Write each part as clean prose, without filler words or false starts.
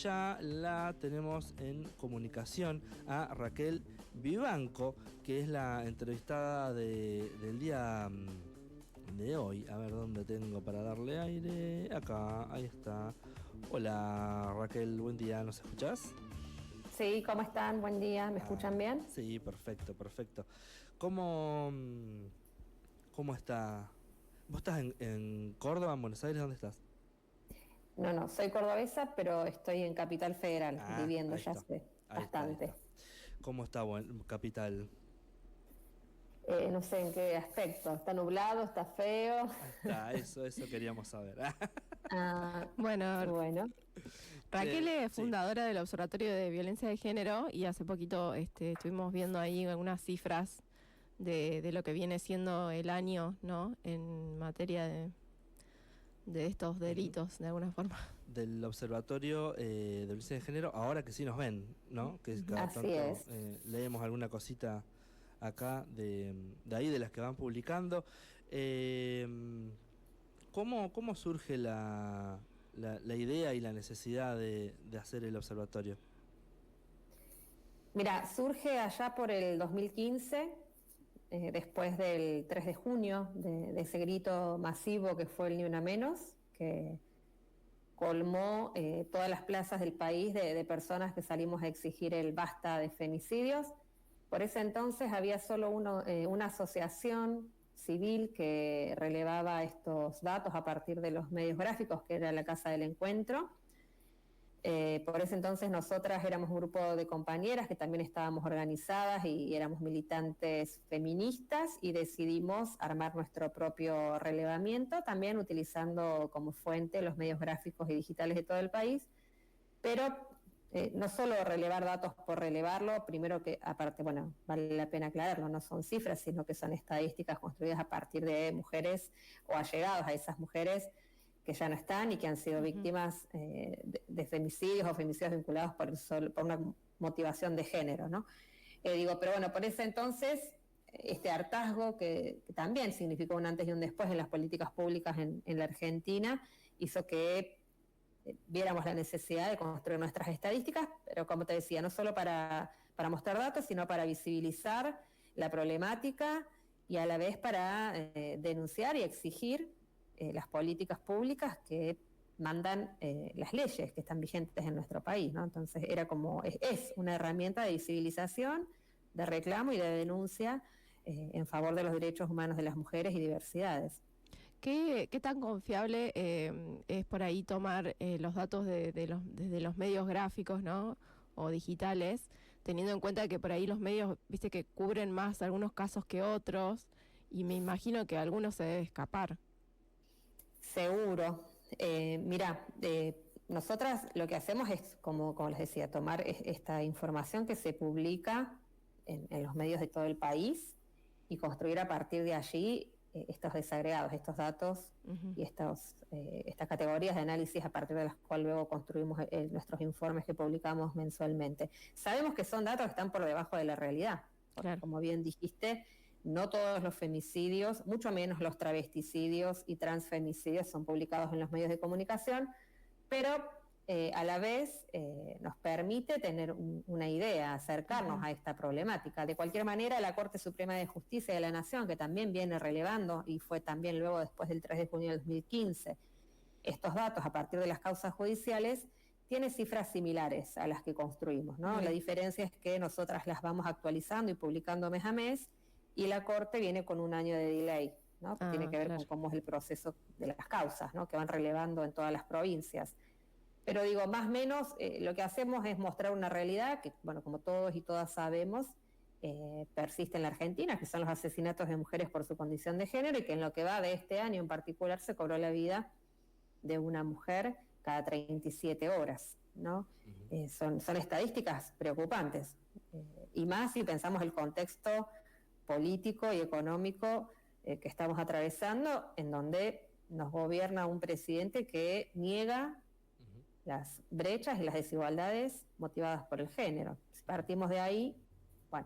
ya la tenemos en comunicación a Raquel Vivanco, que es la entrevistada del día de hoy. A ver dónde tengo para darle aire. Acá, ahí está. Hola Raquel, buen día, ¿nos escuchás? Sí, ¿cómo están? Buen día, ¿me escuchan bien? Sí, perfecto, perfecto. ¿Cómo, cómo está? ¿Vos estás en Córdoba, en Buenos Aires? ¿Dónde estás? No, soy cordobesa, pero estoy en Capital Federal, viviendo Ahí ya está. hace Ahí está, ahí está. bastante. ¿Cómo está, Capital? No sé en qué aspecto, ¿está nublado, está feo? Ahí está, eso queríamos saber. Ah, Bueno, bueno, Raquel es Sí. fundadora del Observatorio de Violencia de Género y hace poquito estuvimos viendo ahí algunas cifras de lo que viene siendo el año, ¿no? En materia de estos delitos, de alguna forma. Del Observatorio de Violencia de Género, ahora que sí nos ven, ¿no? Que cada así tanto es. leemos alguna cosita acá de ahí, de las que van publicando. ¿Cómo surge la idea y la necesidad de hacer el observatorio? Mira, surge allá por el 2015, después del 3 de junio, de ese grito masivo que fue el Ni Una Menos, que colmó todas las plazas del país de personas que salimos a exigir el basta de femicidios. Por ese entonces había solo una asociación civil que relevaba estos datos a partir de los medios gráficos, que era la Casa del Encuentro. Por ese entonces nosotras éramos un grupo de compañeras que también estábamos organizadas y éramos militantes feministas y decidimos armar nuestro propio relevamiento, también utilizando como fuente los medios gráficos y digitales de todo el país, pero no solo relevar datos por relevarlo, primero que aparte, bueno, vale la pena aclararlo, no son cifras, sino que son estadísticas construidas a partir de mujeres o allegados a esas mujeres que ya no están y que han sido víctimas de femicidios o femicidios vinculados por una motivación de género, ¿no? Pero bueno, por ese entonces, este hartazgo que también significó un antes y un después en las políticas públicas en la Argentina, hizo que viéramos la necesidad de construir nuestras estadísticas, pero como te decía, no solo para mostrar datos, sino para visibilizar la problemática y a la vez para denunciar y exigir las políticas públicas que mandan las leyes que están vigentes en nuestro país, ¿no? Entonces es una herramienta de visibilización, de reclamo y de denuncia en favor de los derechos humanos de las mujeres y diversidades. ¿Qué tan confiable es por ahí tomar los datos desde los medios gráficos, ¿no? O digitales, teniendo en cuenta que por ahí los medios, viste, que cubren más algunos casos que otros, y me imagino que algunos se debe escapar. Seguro. Mira, nosotras lo que hacemos es, como les decía, tomar esta información que se publica en los medios de todo el país y construir a partir de allí estos desagregados, estos datos y estas categorías de análisis a partir de las cuales luego construimos nuestros informes que publicamos mensualmente. Sabemos que son datos que están por debajo de la realidad, porque claro, como bien dijiste, no todos los femicidios, mucho menos los travesticidios y transfemicidios son publicados en los medios de comunicación, pero a la vez nos permite tener una idea, acercarnos a esta problemática. De cualquier manera, la Corte Suprema de Justicia de la Nación, que también viene relevando, y fue también luego después del 3 de junio del 2015, estos datos a partir de las causas judiciales, tiene cifras similares a las que construimos, ¿no? La diferencia es que nosotras las vamos actualizando y publicando mes a mes, y la Corte viene con un año de delay, ¿no? Que tiene que ver con cómo es el proceso de las causas, ¿no? Que van relevando en todas las provincias. Pero digo, más o menos lo que hacemos es mostrar una realidad que, bueno, como todos y todas sabemos, persiste en la Argentina, que son los asesinatos de mujeres por su condición de género, y que en lo que va de este año en particular se cobró la vida de una mujer cada 37 horas, ¿no? Son estadísticas preocupantes, y más si pensamos el contexto político y económico que estamos atravesando, en donde nos gobierna un presidente que niega las brechas y las desigualdades motivadas por el género. Si partimos de ahí, bueno,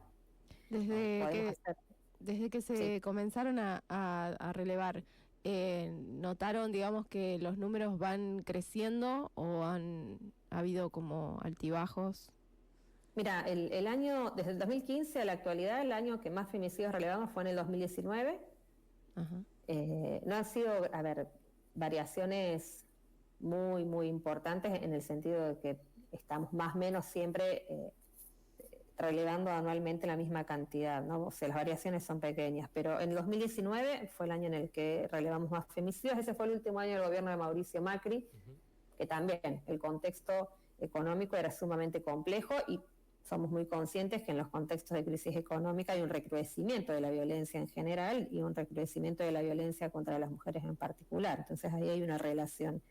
desde que se comenzaron a relevar, ¿notaron, digamos, que los números van creciendo o ha ha habido como altibajos. Mira, el año, desde el 2015 a la actualidad, el año que más femicidios relevamos fue en el 2019. Ajá. No han sido, a ver, variaciones muy, muy importantes en el sentido de que estamos más o menos siempre relevando anualmente la misma cantidad, ¿no? O sea, las variaciones son pequeñas, pero en 2019 fue el año en el que relevamos más femicidios. Ese fue el último año del gobierno de Mauricio Macri, que también el contexto económico era sumamente complejo y somos muy conscientes que en los contextos de crisis económica hay un recrudecimiento de la violencia en general y un recrudecimiento de la violencia contra las mujeres en particular. Entonces ahí hay una relación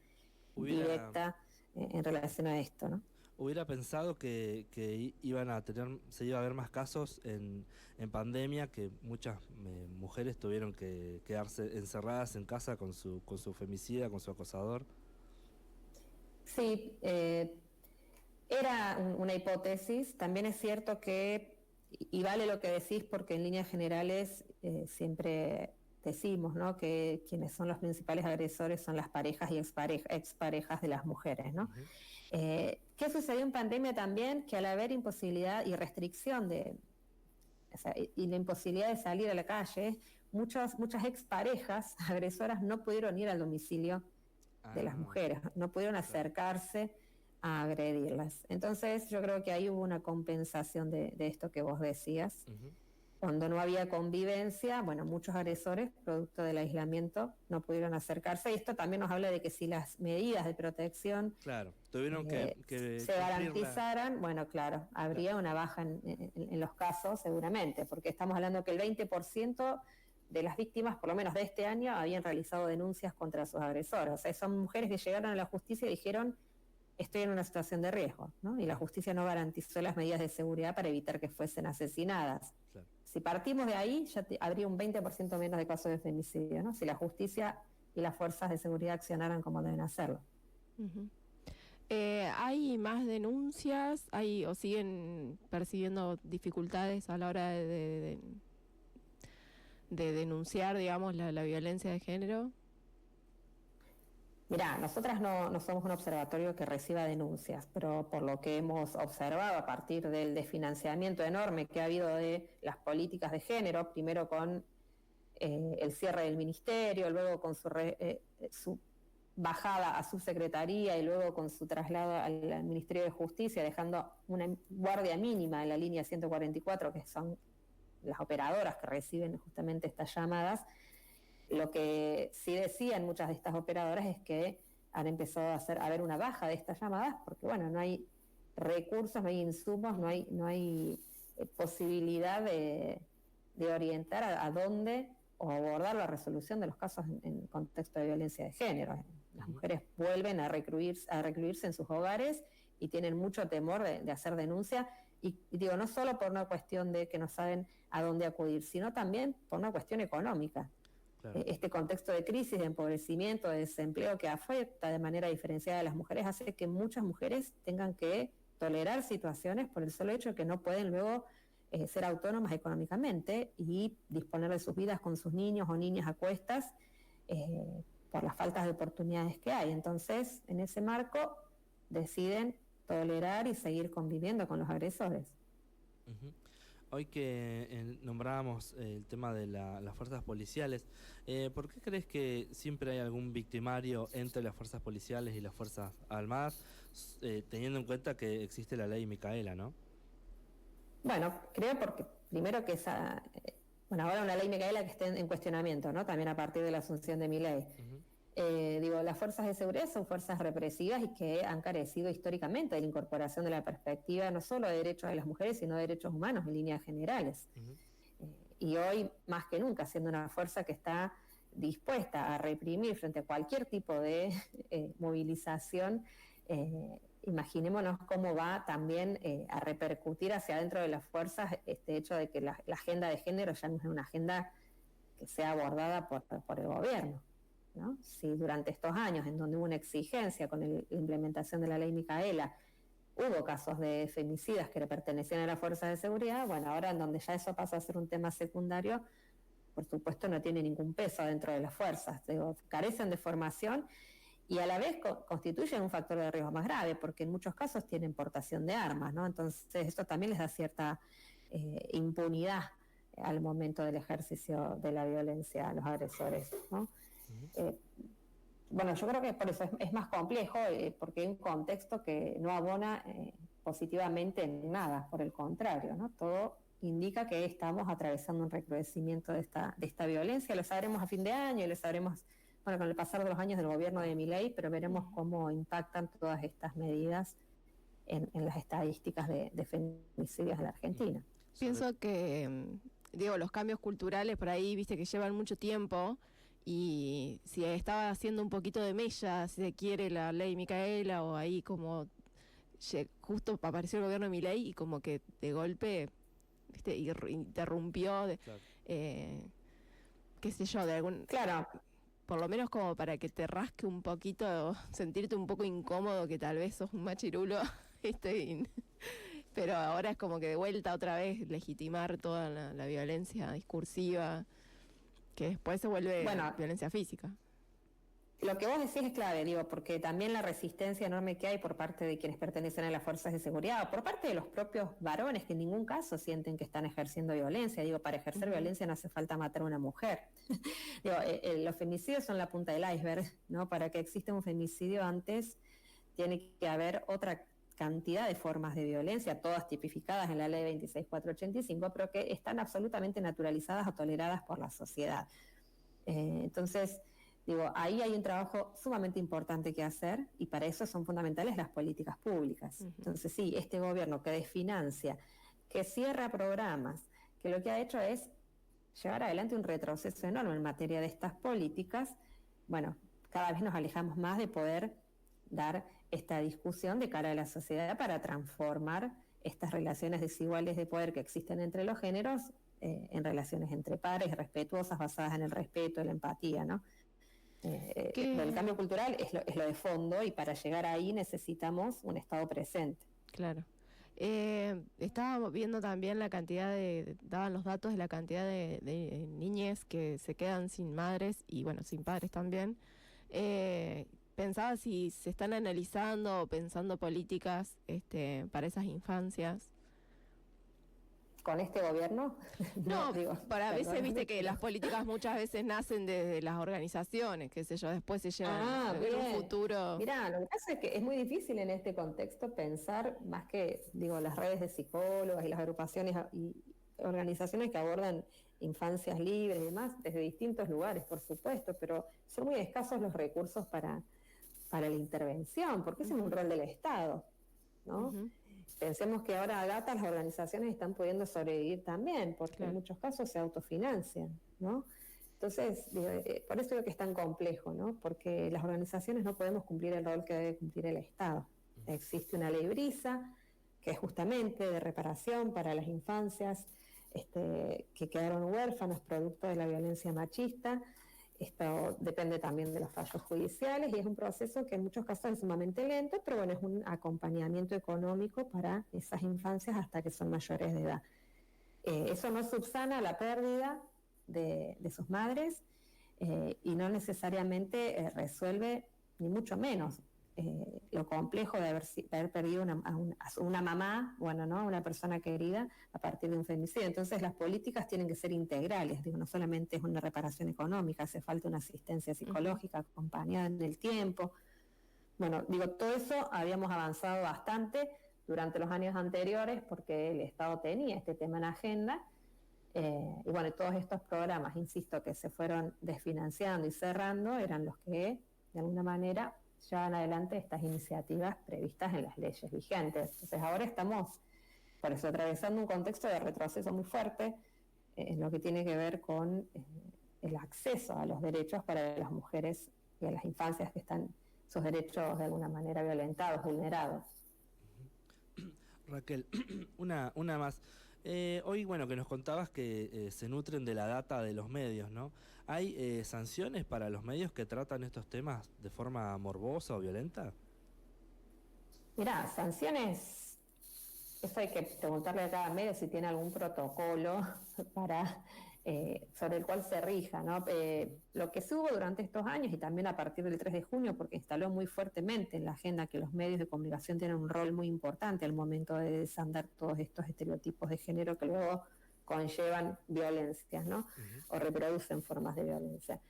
directa en relación a esto, ¿no? Hubiera pensado que iban a tener, se iba a ver más casos en pandemia, que muchas mujeres tuvieron que quedarse encerradas en casa con su femicida, con su acosador. Sí, era una hipótesis. También es cierto que, y vale lo que decís, porque en líneas generales siempre decimos, ¿no?, que quienes son los principales agresores son las parejas y exparejas de las mujeres, ¿no? ¿Qué sucedió en pandemia también? Que al haber imposibilidad y restricción y la imposibilidad de salir a la calle, muchas exparejas agresoras no pudieron ir al domicilio de las mujeres, no pudieron acercarse a agredirlas. Entonces yo creo que ahí hubo una compensación de esto que vos decías. Cuando no había convivencia, bueno, muchos agresores, producto del aislamiento, no pudieron acercarse. Y esto también nos habla de que si las medidas de protección tuvieron que se garantizaran, bueno, claro, habría una baja en los casos seguramente, porque estamos hablando que el 20% de las víctimas, por lo menos de este año, habían realizado denuncias contra sus agresores. O sea, son mujeres que llegaron a la justicia y dijeron: estoy en una situación de riesgo, ¿no? Y la justicia no garantizó las medidas de seguridad para evitar que fuesen asesinadas. Claro. Si partimos de ahí, ya habría un 20% menos de casos de femicidio, ¿no? Si la justicia y las fuerzas de seguridad accionaran como deben hacerlo. ¿Hay más denuncias? ¿O siguen percibiendo dificultades a la hora de denunciar, digamos, la violencia de género? Mirá, nosotras no somos un observatorio que reciba denuncias, pero por lo que hemos observado a partir del desfinanciamiento enorme que ha habido de las políticas de género, primero con el cierre del ministerio, luego con su bajada a subsecretaría y luego con su traslado al Ministerio de Justicia, dejando una guardia mínima en la línea 144, que son las operadoras que reciben justamente estas llamadas. Lo que sí decían muchas de estas operadoras es que han empezado a haber una baja de estas llamadas porque, bueno, no hay recursos, no hay insumos, no hay posibilidad de orientar a dónde o abordar la resolución de los casos en contexto de violencia de género. Las mujeres vuelven a recluirse en sus hogares y tienen mucho temor de hacer denuncia. Y digo, no solo por una cuestión de que no saben a dónde acudir, sino también por una cuestión económica. Claro. Este contexto de crisis, de empobrecimiento, de desempleo que afecta de manera diferenciada a las mujeres hace que muchas mujeres tengan que tolerar situaciones por el solo hecho de que no pueden luego ser autónomas económicamente y disponer de sus vidas con sus niños o niñas a cuestas por las faltas de oportunidades que hay. Entonces, en ese marco, deciden tolerar y seguir conviviendo con los agresores. Hoy que nombrábamos el tema de las fuerzas policiales, ¿por qué crees que siempre hay algún victimario entre las fuerzas policiales y las fuerzas armadas, teniendo en cuenta que existe la ley Micaela, ¿no? Bueno, creo porque primero que ahora una ley Micaela que esté en cuestionamiento, ¿no? También a partir de la asunción de mi ley. Las fuerzas de seguridad son fuerzas represivas y que han carecido históricamente de la incorporación de la perspectiva no solo de derechos de las mujeres, sino de derechos humanos en líneas generales. Y hoy, más que nunca, siendo una fuerza que está dispuesta a reprimir frente a cualquier tipo de movilización, imaginémonos cómo va también a repercutir hacia adentro de las fuerzas este hecho de que la agenda de género ya no es una agenda que sea abordada por el gobierno, ¿no? Si durante estos años, en donde hubo una exigencia con la implementación de la ley Micaela, hubo casos de femicidas que le pertenecían a las fuerzas de seguridad, bueno, ahora en donde ya eso pasa a ser un tema secundario, por supuesto no tiene ningún peso dentro de las fuerzas. Carecen de formación y a la vez constituyen un factor de riesgo más grave, porque en muchos casos tienen portación de armas, ¿no? Entonces esto también les da cierta impunidad al momento del ejercicio de la violencia a los agresores, ¿no? Bueno, yo creo que por eso es más complejo, porque hay un contexto que no abona positivamente en nada, por el contrario, ¿no? Todo indica que estamos atravesando un recrudecimiento de esta violencia. Lo sabremos a fin de año y lo sabremos, bueno, con el pasar de los años del gobierno de Milei, pero veremos cómo impactan todas estas medidas en las estadísticas de femicidios en la Argentina. Pienso que, digo, los cambios culturales por ahí, viste, que llevan mucho tiempo, y si estaba haciendo un poquito de mella, si se quiere, la ley Micaela, o ahí como justo apareció el gobierno de Milei y como que de golpe, viste, interrumpió, Claro. qué sé yo, de algún... Claro. Por lo menos como para que te rasque un poquito, sentirte un poco incómodo, que tal vez sos un machirulo, ¿viste? Pero ahora es como que de vuelta otra vez legitimar toda la violencia discursiva, que después se vuelve violencia física. Lo que vos decís es clave, digo, porque también la resistencia enorme que hay por parte de quienes pertenecen a las fuerzas de seguridad, o por parte de los propios varones, que en ningún caso sienten que están ejerciendo violencia. Digo, para ejercer violencia no hace falta matar a una mujer. Digo, los femicidios son la punta del iceberg, ¿no? Para que exista un femicidio antes tiene que haber otra cantidad de formas de violencia, todas tipificadas en la ley 26485, pero que están absolutamente naturalizadas o toleradas por la sociedad. Entonces, digo, ahí hay un trabajo sumamente importante que hacer, y para eso son fundamentales las políticas públicas. Entonces, sí, este gobierno que desfinancia, que cierra programas, que lo que ha hecho es llevar adelante un retroceso enorme en materia de estas políticas, bueno, cada vez nos alejamos más de poder dar esta discusión de cara a la sociedad para transformar estas relaciones desiguales de poder que existen entre los géneros en relaciones entre pares respetuosas, basadas en el respeto, en la empatía, ¿no? El cambio cultural es lo de fondo, y para llegar ahí necesitamos un Estado presente. Claro. Estábamos viendo también la cantidad daban los datos de la cantidad de niñas que se quedan sin madres y, bueno, sin padres también. Pensaba si se están analizando o pensando políticas para esas infancias. ¿Con este gobierno? No, para veces viste que las políticas muchas veces nacen desde las organizaciones, qué sé yo, después se llevan en un futuro. Mirá, lo que pasa es que es muy difícil en este contexto pensar, más que, digo, las redes de psicólogos y las agrupaciones y organizaciones que abordan infancias libres y demás, desde distintos lugares, por supuesto, pero son muy escasos los recursos para la intervención, porque ese es un rol del Estado, ¿no? Pensemos que ahora a gatas las organizaciones están pudiendo sobrevivir también, porque en muchos casos se autofinancian, ¿no? Entonces, por eso digo que es tan complejo, ¿no? Porque las organizaciones no podemos cumplir el rol que debe cumplir el Estado. Existe una ley Brisa, que es justamente de reparación para las infancias que quedaron huérfanas producto de la violencia machista. Esto depende también de los fallos judiciales, y es un proceso que en muchos casos es sumamente lento, pero bueno, es un acompañamiento económico para esas infancias hasta que son mayores de edad. Eso no subsana la pérdida de sus madres y no necesariamente resuelve, ni mucho menos, lo complejo de haber perdido una mamá, bueno, ¿no? Una persona querida a partir de un femicidio. Entonces las políticas tienen que ser integrales, digo, no solamente es una reparación económica, hace falta una asistencia psicológica acompañada en el tiempo. Bueno, digo, todo eso habíamos avanzado bastante durante los años anteriores porque el Estado tenía este tema en agenda, y bueno, todos estos programas, insisto, que se fueron desfinanciando y cerrando, eran los que de alguna manera llevan adelante estas iniciativas previstas en las leyes vigentes. Entonces ahora estamos, por eso, atravesando un contexto de retroceso muy fuerte en lo que tiene que ver con el acceso a los derechos para las mujeres y a las infancias que están sus derechos de alguna manera violentados, vulnerados. Raquel, una más. Hoy, bueno, que nos contabas que se nutren de la data de los medios, ¿no? ¿Hay sanciones para los medios que tratan estos temas de forma morbosa o violenta? Mirá, sanciones, eso hay que preguntarle a cada medio si tiene algún protocolo para sobre el cual se rija, ¿no? Lo que se hubo durante estos años y también a partir del 3 de junio, porque instaló muy fuertemente en la agenda que los medios de comunicación tienen un rol muy importante al momento de desandar todos estos estereotipos de género que luego conllevan violencias, ¿no? O reproducen formas de violencia.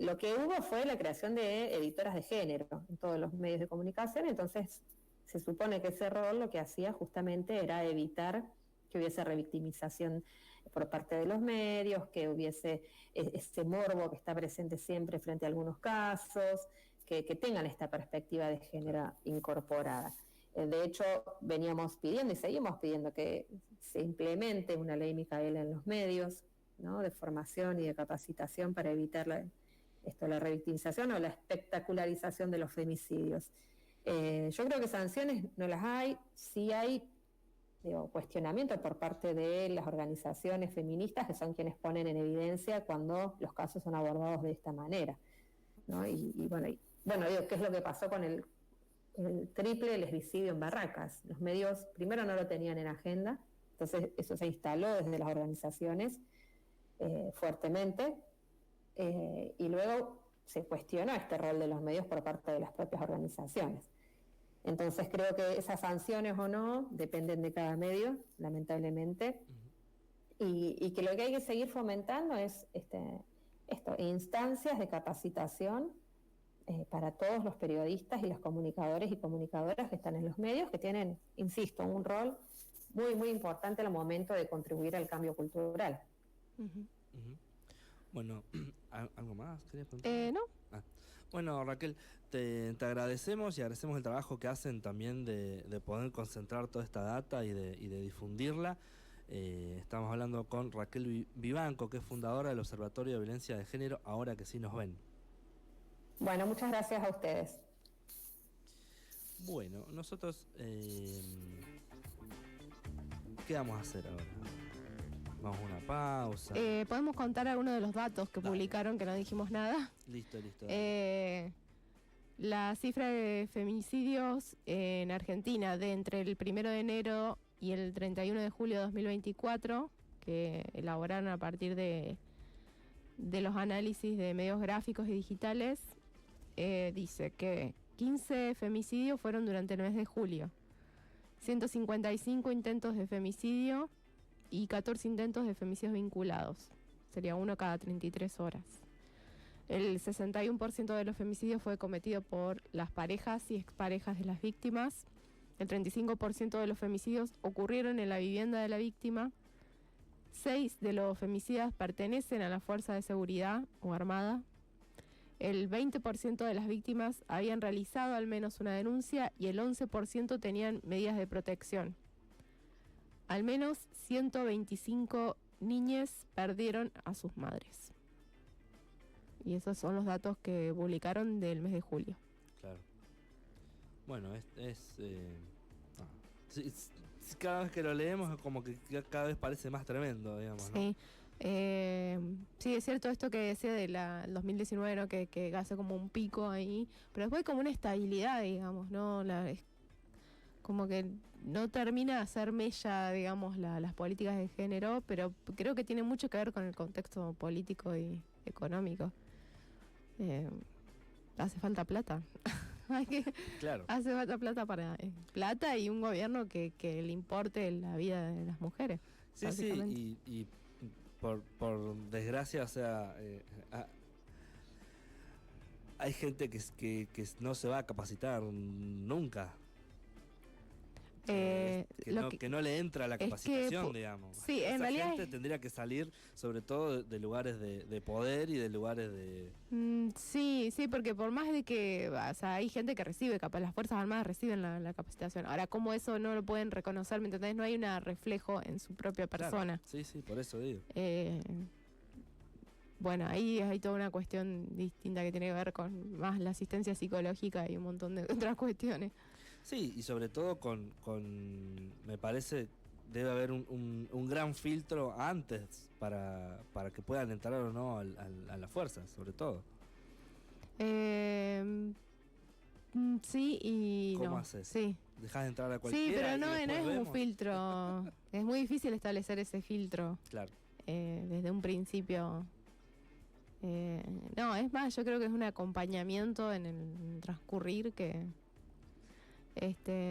Lo que hubo fue la creación de editoras de género en todos los medios de comunicación, entonces se supone que ese rol lo que hacía justamente era evitar que hubiese revictimización por parte de los medios, que hubiese ese morbo que está presente siempre frente a algunos casos, que tengan esta perspectiva de género incorporada. De hecho, veníamos pidiendo y seguimos pidiendo que se implemente una ley Micaela en los medios, ¿no? De formación y de capacitación para evitar la revictimización o la espectacularización de los femicidios. Yo creo que sanciones no las hay, sí hay cuestionamiento por parte de las organizaciones feministas, que son quienes ponen en evidencia cuando los casos son abordados de esta manera, ¿no? Bueno, digo, ¿qué es lo que pasó con el triple lesbicidio en Barracas? Los medios primero no lo tenían en agenda, entonces eso se instaló desde las organizaciones fuertemente, y luego se cuestionó este rol de los medios por parte de las propias organizaciones. Entonces creo que esas sanciones o no dependen de cada medio, lamentablemente, y que lo que hay que seguir fomentando es instancias de capacitación para todos los periodistas y los comunicadores y comunicadoras que están en los medios, que tienen, insisto, un rol muy, muy importante al momento de contribuir al cambio cultural. Bueno, ¿algo más querías preguntar? No. Bueno, Raquel, te agradecemos y agradecemos el trabajo que hacen también de poder concentrar toda esta data y de difundirla. Estamos hablando con Raquel Vivanco, que es fundadora del Observatorio de Violencia de Género, Ahora que sí nos ven. Bueno, muchas gracias a ustedes. Bueno, nosotros, ¿qué vamos a hacer ahora? Vamos a una pausa. Podemos contar algunos de los datos que publicaron, que no dijimos nada. Listo. La cifra de feminicidios en Argentina de entre el 1 de enero y el 31 de julio de 2024, que elaboraron a partir de los análisis de medios gráficos y digitales, dice que 15 femicidios fueron durante el mes de julio, 155 intentos de femicidio y 14 intentos de femicidios vinculados. Sería uno cada 33 horas. El 61% de los femicidios fue cometido por las parejas y exparejas de las víctimas. El 35% de los femicidios ocurrieron en la vivienda de la víctima. 6 de los femicidas pertenecen a la fuerza de seguridad o armada. El 20% de las víctimas habían realizado al menos una denuncia y el 11% tenían medidas de protección. Al menos 125 niñas perdieron a sus madres. Y esos son los datos que publicaron del mes de julio. Claro. Bueno, cada vez que lo leemos es como que cada vez parece más tremendo, digamos, ¿no? Sí. Sí, es cierto esto que decía del 2019, ¿no? Que hace como un pico ahí, pero después hay como una estabilidad, digamos, ¿no? Es como que no termina de hacer mella, digamos, las políticas de género, pero creo que tiene mucho que ver con el contexto político y económico. Hace falta plata. Claro. Hace falta plata para plata y un gobierno que le importe la vida de las mujeres. Sí, y por desgracia, o sea, hay gente que no se va a capacitar nunca. Que no le entra la capacitación, digamos. Sí, en realidad gente tendría que salir sobre todo de lugares de poder y de lugares de... Sí, porque por más de que, o sea, hay gente que recibe, capaz las Fuerzas Armadas reciben la capacitación. Ahora, ¿cómo eso no lo pueden reconocer? ¿Me entendés? No hay un reflejo en su propia persona. Claro. Sí, por eso digo. Bueno, ahí hay toda una cuestión distinta que tiene que ver con más la asistencia psicológica y un montón de otras cuestiones. Sí, y sobre todo me parece, debe haber un gran filtro antes para que puedan entrar o no a la fuerza, sobre todo. Sí y ¿Cómo no. haces? Sí. ¿Dejás de entrar a cualquiera? Sí, pero no es vemos? un filtro. Es muy difícil establecer ese filtro. Claro. desde un principio. No, es más, yo creo que es un acompañamiento en el transcurrir que...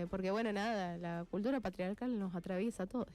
porque bueno, nada, la cultura patriarcal nos atraviesa a todos.